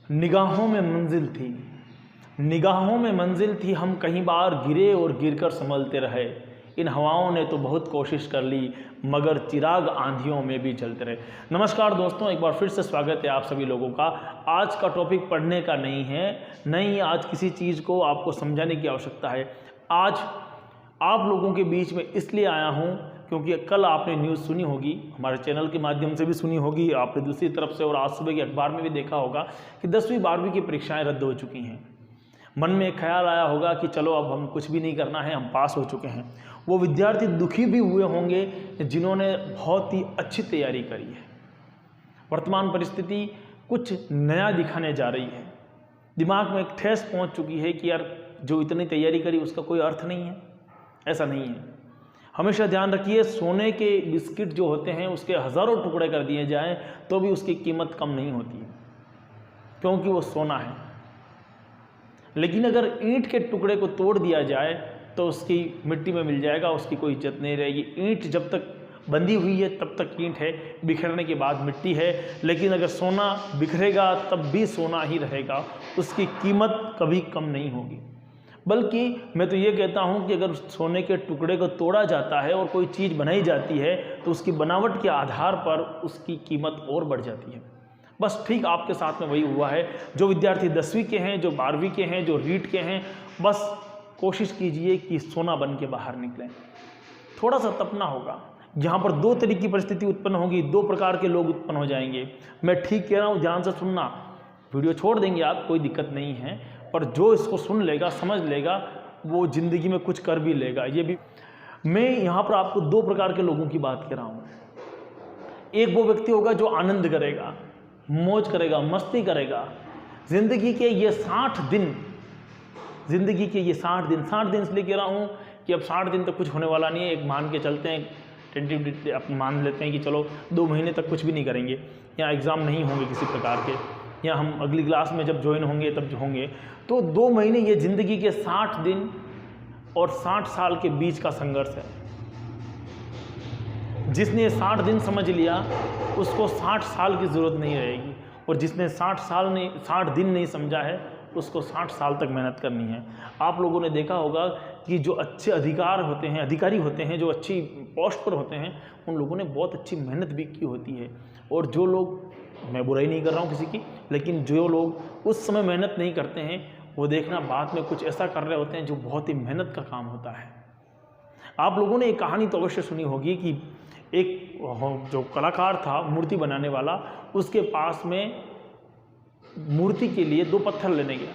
निगाहों में मंजिल थी, निगाहों में मंजिल थी, हम कहीं बार गिरे और गिरकर संभलते रहे। इन हवाओं ने तो बहुत कोशिश कर ली, मगर चिराग आंधियों में भी जलते रहे। नमस्कार दोस्तों, एक बार फिर से स्वागत है आप सभी लोगों का। आज का टॉपिक पढ़ने का नहीं है, आज किसी चीज़ को आपको समझाने की आवश्यकता है। आज आप लोगों के बीच में इसलिए आया हूँ क्योंकि कल आपने न्यूज़ सुनी होगी, हमारे चैनल के माध्यम से भी सुनी होगी, आपने दूसरी तरफ से और आज सुबह के अखबार में भी देखा होगा कि 10वीं 12वीं की परीक्षाएं रद्द हो चुकी हैं। मन में एक ख्याल आया होगा कि चलो अब हम कुछ भी नहीं करना है, हम पास हो चुके हैं। वो विद्यार्थी दुखी भी हुए होंगे जिन्होंने बहुत ही अच्छी तैयारी करी है। वर्तमान परिस्थिति कुछ नया दिखाने जा रही है। दिमाग में एक ठेस पहुंच चुकी है कि यार जो इतनी तैयारी करी उसका कोई अर्थ नहीं है। ऐसा नहीं है। हमेशा ध्यान रखिए, सोने के बिस्किट जो होते हैं उसके हज़ारों टुकड़े कर दिए जाएं तो भी उसकी कीमत कम नहीं होती, क्योंकि वो सोना है। लेकिन अगर ईंट के टुकड़े को तोड़ दिया जाए तो उसकी मिट्टी में मिल जाएगा, उसकी कोई इज्जत नहीं रहेगी। ईंट जब तक बंधी हुई है तब तक ईंट है, बिखरने के बाद मिट्टी है। लेकिन अगर सोना बिखरेगा तब भी सोना ही रहेगा, उसकी कीमत कभी कम नहीं होगी। बल्कि मैं तो ये कहता हूँ कि अगर सोने के टुकड़े को तोड़ा जाता है और कोई चीज़ बनाई जाती है तो उसकी बनावट के आधार पर उसकी कीमत और बढ़ जाती है। बस ठीक आपके साथ में वही हुआ है। जो विद्यार्थी 10वीं के हैं, जो 12वीं के हैं, जो रीट के हैं, बस कोशिश कीजिए कि सोना बन के बाहर निकलें। थोड़ा सा तपना होगा। यहाँ पर दो तरह की परिस्थिति उत्पन्न होगी, दो प्रकार के लोग उत्पन्न हो जाएंगे। मैं ठीक कह रहा हूँ, ध्यान से सुनना। वीडियो छोड़ देंगे आप, कोई दिक्कत नहीं है, पर जो इसको सुन लेगा, समझ लेगा, वो ज़िंदगी में कुछ कर भी लेगा। ये भी मैं यहाँ पर आपको दो प्रकार के लोगों की बात कर रहा हूँ। एक वो व्यक्ति होगा जो आनंद करेगा, मौज करेगा, मस्ती करेगा। ज़िंदगी के ये 60 दिन, ज़िंदगी के ये 60 दिन इसलिए कह रहा हूँ कि अब 60 दिन तक कुछ होने वाला नहीं है। एक मान के चलते हैं, टेंटिव अपन मान लेते हैं कि चलो 2 महीने तक कुछ भी नहीं करेंगे, या एग्ज़ाम नहीं होंगे किसी प्रकार के, या हम अगली क्लास में जब ज्वाइन होंगे तब जो होंगे। तो 2 महीने ये ज़िंदगी के 60 दिन और 60 साल के बीच का संघर्ष है। जिसने 60 दिन समझ लिया उसको 60 साल की ज़रूरत नहीं रहेगी, और जिसने 60 दिन नहीं समझा है उसको 60 साल तक मेहनत करनी है। आप लोगों ने देखा होगा कि जो अच्छे अधिकारी होते हैं, जो अच्छी पोस्ट पर होते हैं, उन लोगों ने बहुत अच्छी मेहनत भी की होती है। और जो लोग, मैं बुराई नहीं कर रहा हूँ किसी की, लेकिन जो लोग उस समय मेहनत नहीं करते हैं वो देखना बाद में कुछ ऐसा कर रहे होते हैं जो बहुत ही मेहनत का काम होता है। आप लोगों ने एक कहानी तो अवश्य सुनी होगी कि एक जो कलाकार था, मूर्ति बनाने वाला, उसके पास में मूर्ति के लिए 2 पत्थर लेने गया।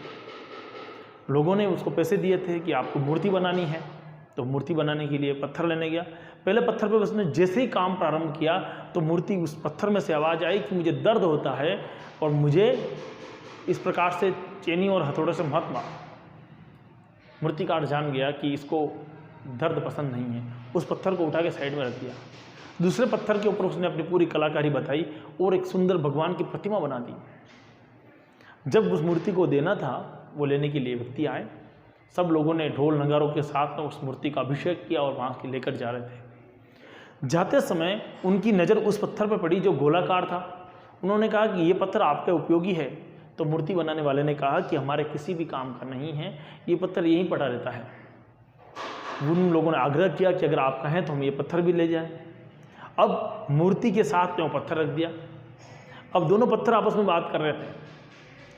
लोगों ने उसको पैसे दिए थे कि आपको मूर्ति बनानी है, तो मूर्ति बनाने के लिए पत्थर लेने गया। पहले पत्थर पे उसने जैसे ही काम प्रारंभ किया तो मूर्ति, उस पत्थर में से आवाज़ आई कि मुझे दर्द होता है और मुझे इस प्रकार से चेनी और हथौड़े से मत मार। मूर्तिकार जान गया कि इसको दर्द पसंद नहीं है, उस पत्थर को उठा के साइड में रख दिया। दूसरे पत्थर के ऊपर उसने अपनी पूरी कलाकारी बताई और एक सुंदर भगवान की प्रतिमा बना दी। जब उस मूर्ति को देना था, वो लेने के लिए व्यक्ति आए। सब लोगों ने ढोल नगारों के साथ में उस मूर्ति का अभिषेक किया और वहाँ के लेकर जा रहे थे। जाते समय उनकी नज़र उस पत्थर पर पड़ी जो गोलाकार था। उन्होंने कहा कि ये पत्थर आपके उपयोगी है। तो मूर्ति बनाने वाले ने कहा कि हमारे किसी भी काम का नहीं है, ये पत्थर यहीं पड़ा रहता है। उन लोगों ने आग्रह किया कि अगर आप कहें तो हम ये पत्थर भी ले जाएं। अब मूर्ति के साथ में वो पत्थर रख दिया। अब दोनों पत्थर आपस में बात कर रहे थे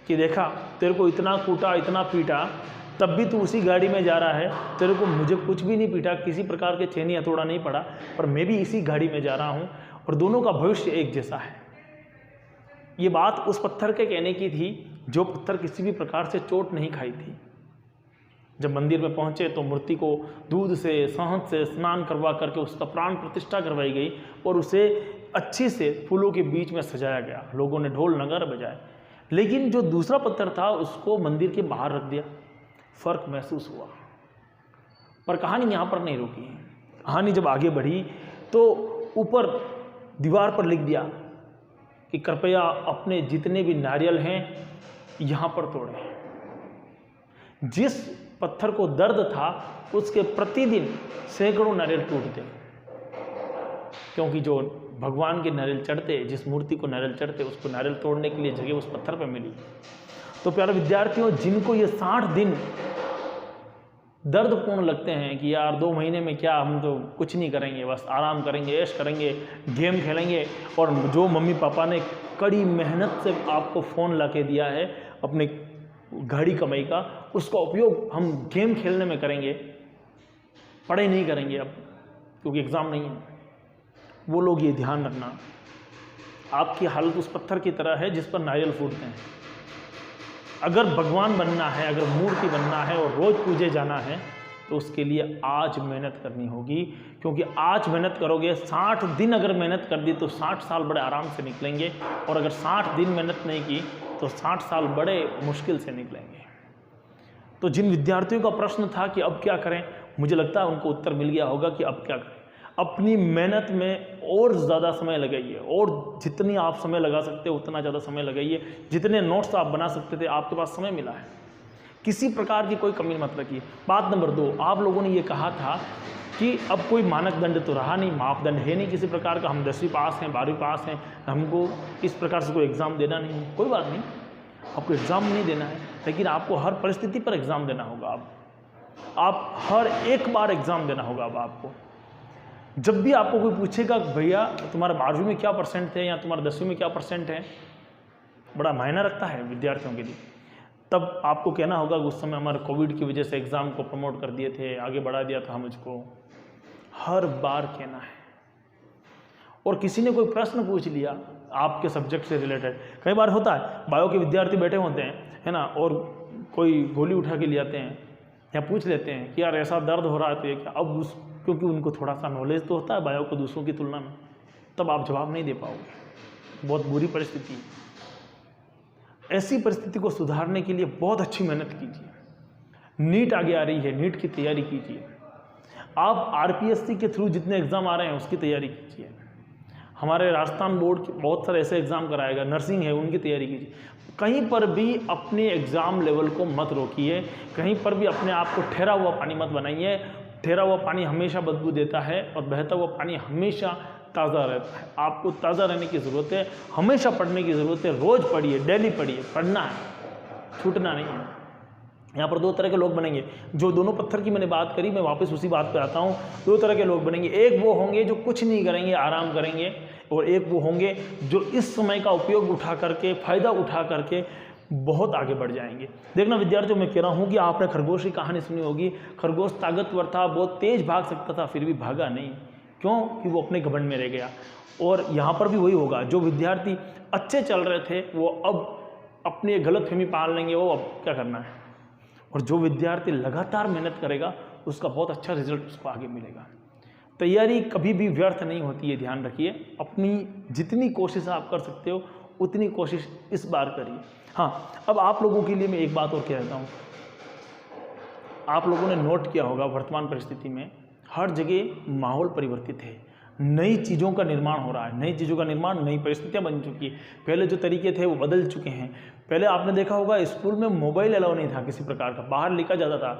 कि देखा, तेरे को इतना कूटा, इतना पीटा, तब भी तू उसी गाड़ी में जा रहा है। तेरे को मुझे कुछ भी नहीं पीटा, किसी प्रकार के छेनी हथौड़ा नहीं पड़ा, पर मैं भी इसी गाड़ी में जा रहा हूँ और दोनों का भविष्य एक जैसा है। ये बात उस पत्थर के कहने की थी जो पत्थर किसी भी प्रकार से चोट नहीं खाई थी। जब मंदिर में पहुँचे तो मूर्ति को दूध से, शहद से स्नान करवा करके उसका प्राण प्रतिष्ठा करवाई गई और उसे अच्छी से फूलों के बीच में सजाया गया। लोगों ने ढोल नगाड़े बजाए। लेकिन जो दूसरा पत्थर था उसको मंदिर के बाहर रख दिया। फर्क महसूस हुआ। पर कहानी यहाँ पर नहीं रुकी। कहानी जब आगे बढ़ी तो ऊपर दीवार पर लिख दिया कि कृपया अपने जितने भी नारियल हैं यहाँ पर तोड़ें। जिस पत्थर को दर्द था उसके प्रतिदिन सैकड़ों नारियल टूटते। क्योंकि जो भगवान के नारियल चढ़ते, जिस मूर्ति को नारियल चढ़ते, उसको नारियल तोड़ने के लिए जगह उस पत्थर पर मिली। तो प्यारे विद्यार्थियों, जिनको ये 60 दिन दर्दपूर्ण लगते हैं कि यार 2 महीने में क्या, हम तो कुछ नहीं करेंगे, बस आराम करेंगे, ऐश करेंगे, गेम खेलेंगे, और जो मम्मी पापा ने कड़ी मेहनत से आपको फ़ोन ला के दिया है अपने घड़ी कमाई का, उसका उपयोग हम गेम खेलने में करेंगे, पढ़ाई नहीं करेंगे अब क्योंकि एग्ज़ाम नहीं है। वो लोग ये ध्यान रखना, आपकी हालत उस पत्थर की तरह है जिस पर नारियल फूटते हैं। अगर भगवान बनना है, अगर मूर्ति बनना है और रोज़ पूजे जाना है, तो उसके लिए आज मेहनत करनी होगी, क्योंकि आज मेहनत करोगे, 60 दिन अगर मेहनत कर दी तो 60 साल बड़े आराम से निकलेंगे, और अगर 60 दिन मेहनत नहीं की तो 60 साल बड़े मुश्किल से निकलेंगे। तो जिन विद्यार्थियों का प्रश्न था कि अब क्या करें, मुझे लगता है उनको उत्तर मिल गया होगा कि अब क्या करें। अपनी मेहनत में और ज़्यादा समय लगाइए, और जितनी आप समय लगा सकते हो उतना ज़्यादा समय लगाइए। जितने नोट्स आप बना सकते थे, आपके पास समय मिला है, किसी प्रकार की कोई कमी मत रखिए। बात नंबर 2, आप लोगों ने ये कहा था कि अब कोई मानदंड तो रहा नहीं, मापदंड है नहीं किसी प्रकार का, हम 10वीं पास हैं, 12वीं पास हैं, हमको इस प्रकार से कोई एग्ज़ाम देना नहीं है। कोई बात नहीं, आपको एग्ज़ाम नहीं देना है, लेकिन आपको हर परिस्थिति पर एग्ज़ाम देना होगा। आप हर एक बार एग्ज़ाम देना होगा। अब आपको जब भी आपको कोई पूछेगा भैया तुम्हारा 12वीं में क्या परसेंट थे या तुम्हारा 10वीं में क्या परसेंट है, बड़ा मायना रखता है विद्यार्थियों के लिए, तब आपको कहना होगा कि उस समय हमारे कोविड की वजह से एग्ज़ाम को प्रमोट कर दिए थे, आगे बढ़ा दिया था मुझको। हर बार कहना है। और किसी ने कोई प्रश्न पूछ लिया आपके सब्जेक्ट से रिलेटेड, कई बार होता है बायो के विद्यार्थी बैठे होते हैं, है ना, और कोई गोली उठा के ले आते हैं या पूछ लेते हैं कि यार ऐसा दर्द हो रहा है तो ये क्या, अब क्योंकि उनको थोड़ा सा नॉलेज तो होता है बायो को दूसरों की तुलना में, तब आप जवाब नहीं दे पाओगे। बहुत बुरी परिस्थिति है। ऐसी परिस्थिति को सुधारने के लिए बहुत अच्छी मेहनत कीजिए। नीट आगे आ रही है, नीट की तैयारी कीजिए। आप आरपीएससी के थ्रू जितने एग्ज़ाम आ रहे हैं उसकी तैयारी कीजिए। हमारे राजस्थान बोर्ड के बहुत सारे ऐसे एग्ज़ाम कराएगा, नर्सिंग है, उनकी तैयारी कीजिए। कहीं पर भी अपने एग्ज़ाम लेवल को मत रोकिए, कहीं पर भी अपने आप को ठहरा हुआ पानी मत बनाइए। ठहरा हुआ पानी हमेशा बदबू देता है और बहता हुआ पानी हमेशा ताज़ा रहता है। आपको ताज़ा रहने की ज़रूरत है, हमेशा पढ़ने की ज़रूरत है। रोज़ पढ़िए, डेली पढ़िए, पढ़ना है, छूटना नहीं है। यहाँ पर 2 तरह के लोग बनेंगे। जो दोनों पत्थर की मैंने बात करी, मैं वापस उसी बात पे आता हूँ। 2 तरह के लोग बनेंगे। एक वो होंगे जो कुछ नहीं करेंगे, आराम करेंगे, और एक वो होंगे जो इस समय का उपयोग उठा करके, फ़ायदा उठा करके बहुत आगे बढ़ जाएंगे। देखना विद्यार्थियों, मैं कह रहा हूँ कि आपने खरगोश की कहानी सुनी होगी। खरगोश ताकतवर था, बहुत तेज भाग सकता था, फिर भी भागा नहीं। क्यों? कि वो अपने घमंड में रह गया। और यहाँ पर भी वही होगा। जो विद्यार्थी अच्छे चल रहे थे वो अब अपनी गलतफहमी पाल लेंगे, वो अब क्या करना है। और जो विद्यार्थी लगातार मेहनत करेगा उसका बहुत अच्छा रिजल्ट उसको आगे मिलेगा। तैयारी कभी भी व्यर्थ नहीं होती है, ध्यान रखिए। अपनी जितनी कोशिश आप कर सकते हो उतनी कोशिश इस बार करिए। हाँ, अब आप लोगों के लिए मैं एक बात और कहता हूँ। आप लोगों ने नोट किया होगा वर्तमान परिस्थिति में हर जगह माहौल परिवर्तित है, नई चीज़ों का निर्माण हो रहा है, नई चीज़ों का निर्माण, नई परिस्थितियाँ बन चुकी है। पहले जो तरीके थे वो बदल चुके हैं। पहले आपने देखा होगा स्कूल में मोबाइल अलाउ नहीं था किसी प्रकार का, बाहर लिखा जाता था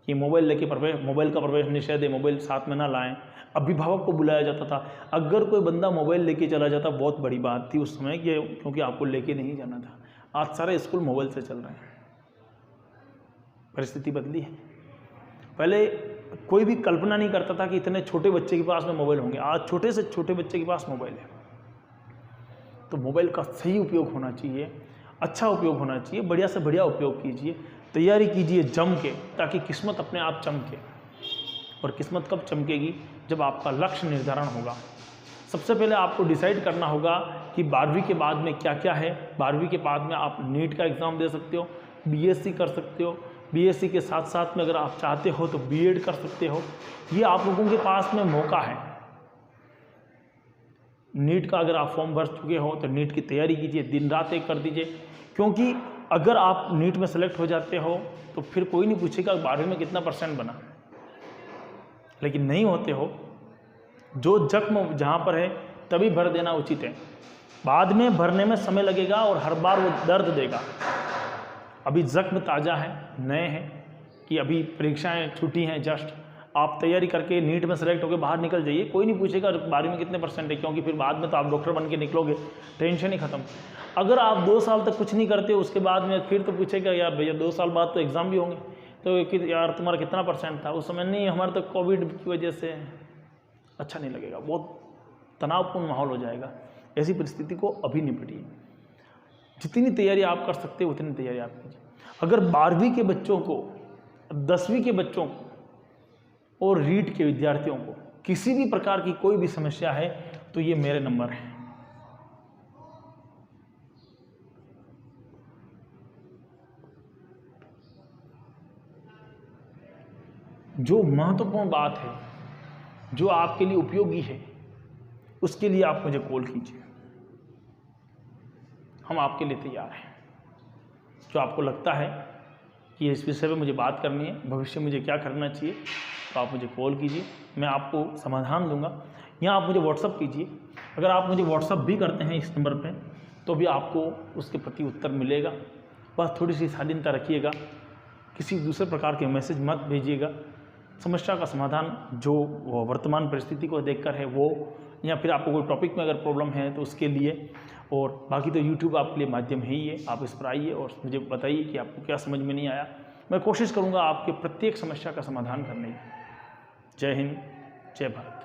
कि मोबाइल लेके मोबाइल का प्रवेश निषेध है, मोबाइल साथ में ना लाएं। अभिभावक को बुलाया जाता था। अगर कोई बंदा मोबाइल लेके चला जाता बहुत बड़ी बात थी उस समय, क्योंकि आपको लेके नहीं जाना था। आज सारे स्कूल मोबाइल से चल रहे हैं। परिस्थिति बदली है। पहले कोई भी कल्पना नहीं करता था कि इतने छोटे बच्चे के पास में मोबाइल होंगे। आज छोटे से छोटे बच्चे के पास मोबाइल है। तो मोबाइल का सही उपयोग होना चाहिए, अच्छा उपयोग होना चाहिए, बढ़िया से बढ़िया उपयोग कीजिए। तैयारी कीजिए जम के, ताकि किस्मत अपने आप चमके। और किस्मत कब चमकेगी? जब आपका लक्ष्य निर्धारण होगा। सबसे पहले आपको डिसाइड करना होगा कि 12वीं के बाद में क्या क्या है। 12वीं के बाद में आप नीट का एग्ज़ाम दे सकते हो, बीएससी कर सकते हो, बीएससी के साथ साथ में अगर आप चाहते हो तो बीएड कर सकते हो। ये आप लोगों के पास में मौका है। नीट का अगर आप फॉर्म भर चुके हो तो नीट की तैयारी कीजिए, दिन रात एक कर दीजिए। क्योंकि अगर आप नीट में सेलेक्ट हो जाते हो तो फिर कोई नहीं पूछेगा 12वीं में कितना परसेंट बना। लेकिन नहीं होते हो, जो जख्म जहाँ पर है तभी भर देना उचित है। बाद में भरने में समय लगेगा और हर बार वो दर्द देगा। अभी जख्म ताज़ा है, नए हैं, कि अभी परीक्षाएं छूटी हैं जस्ट, आप तैयारी करके नीट में सेलेक्ट होकर बाहर निकल जाइए, कोई नहीं पूछेगा 12वीं में कितने परसेंट है, क्योंकि फिर बाद में तो आप डॉक्टर बन के निकलोगे, टेंशन ही खत्म। अगर आप 2 साल तक कुछ नहीं करते उसके बाद में फिर तो पूछेगा यार भैया 2 साल बाद तो एग्ज़ाम भी होंगे, तो यार तुम्हारा कितना परसेंट था उस समय, नहीं हमारा तो कोविड की वजह से, अच्छा नहीं लगेगा, बहुत तनावपूर्ण माहौल हो जाएगा। ऐसी परिस्थिति को अभी निपटिए, जितनी तैयारी आप कर सकते हो उतनी तैयारी आप कीजिए। अगर 12वीं के बच्चों को, 10वीं के बच्चों को और रीट के विद्यार्थियों को किसी भी प्रकार की कोई भी समस्या है तो ये मेरे नंबर है। जो महत्वपूर्ण बात है, जो आपके लिए उपयोगी है, उसके लिए आप मुझे कॉल कीजिए, हम आपके लिए तैयार हैं। जो आपको लगता है कि इस विषय पे मुझे बात करनी है, भविष्य में मुझे क्या करना चाहिए, तो आप मुझे कॉल कीजिए, मैं आपको समाधान दूंगा, या आप मुझे व्हाट्सअप कीजिए। अगर आप मुझे व्हाट्सअप भी करते हैं इस नंबर पे तो भी आपको उसके प्रति उत्तर मिलेगा। बस थोड़ी सी शालीनता रखिएगा, किसी दूसरे प्रकार के मैसेज मत भेजिएगा। समस्या का समाधान जो वर्तमान परिस्थिति को देखकर है वो, या फिर आपको कोई टॉपिक में अगर प्रॉब्लम है तो उसके लिए, और बाकी तो यूट्यूब आपके लिए माध्यम है ही है। आप इस पर आइए और मुझे बताइए कि आपको क्या समझ में नहीं आया। मैं कोशिश करूँगा आपके प्रत्येक समस्या का समाधान करने की। जय हिंद, जय भारत।